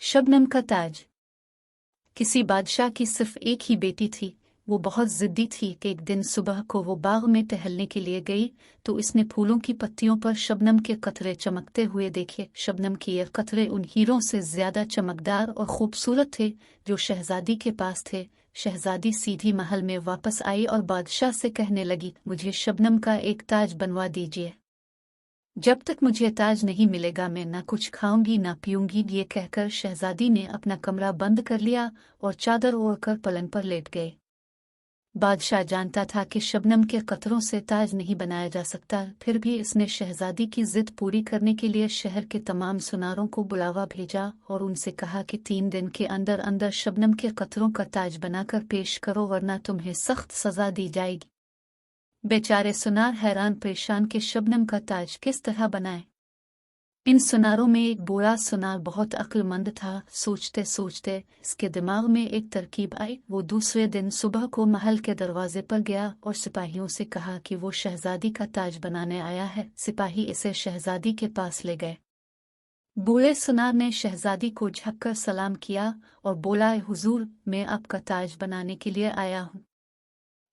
शबनम का ताज। किसी बादशाह की सिर्फ एक ही बेटी थी। वो बहुत जिद्दी थी कि एक दिन सुबह को वो बाग में टहलने के लिए गई तो इसने फूलों की पत्तियों पर शबनम के कतरे चमकते हुए देखे। शबनम के ये कतरे उन हीरों से ज्यादा चमकदार और खूबसूरत थे जो शहजादी के पास थे। शहजादी सीधी महल में वापस आई और बादशाह से कहने लगी, मुझे शबनम का एक ताज बनवा दीजिए। जब तक मुझे ताज नहीं मिलेगा मैं ना कुछ खाऊंगी ना पीऊंगी। ये कहकर शहजादी ने अपना कमरा बंद कर लिया और चादर ओढ़कर पलंग पर लेट गए। बादशाह जानता था कि शबनम के कतरों से ताज नहीं बनाया जा सकता, फिर भी इसने शहजादी की जिद पूरी करने के लिए शहर के तमाम सुनारों को बुलावा भेजा और उनसे कहा कि 3 दिन के अंदर अंदर शबनम के कतरों का ताज बनाकर पेश करो वरना तुम्हें सख्त सजा दी जाएगी। बेचारे सुनार हैरान परेशान कि शबनम का ताज किस तरह बनाए। इन सुनारों में एक बूढ़ा सुनार बहुत अक्लमंद था। सोचते सोचते इसके दिमाग में एक तरकीब आई। वो दूसरे दिन सुबह को महल के दरवाजे पर गया और सिपाहियों से कहा कि वो शहजादी का ताज बनाने आया है। सिपाही इसे शहजादी के पास ले गए। बूढ़े सुनार ने शहजादी को झुककर सलाम किया और बोला, हुजूर, मैं आपका ताज बनाने के लिए आया हूँ,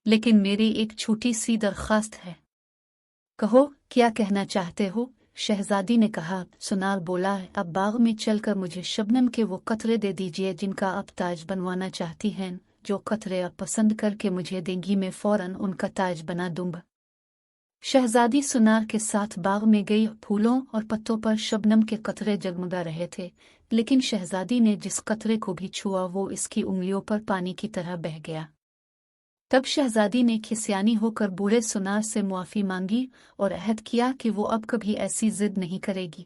लेकिन मेरी एक छोटी सी दरख्वास्त है। कहो, क्या कहना चाहते हो? शहजादी ने कहा। सुनार बोला, अब बाग में चलकर मुझे शबनम के वो कतरे दे दीजिए जिनका आप ताज बनवाना चाहती हैं। जो कतरे आप पसंद करके मुझे देंगी मैं फौरन उनका ताज बना दूंगा। शहजादी सुनार के साथ बाग में गई। फूलों और पत्तों पर शबनम के कतरे जगमगा रहे थे, लेकिन शहजादी ने जिस कतरे को भी छुआ वो इसकी उंगलियों पर पानी की तरह बह गया। तब शहजादी ने खिसियानी होकर बूढ़े सुनार से मुआफी मांगी और अहद किया कि वो अब कभी ऐसी जिद नहीं करेगी।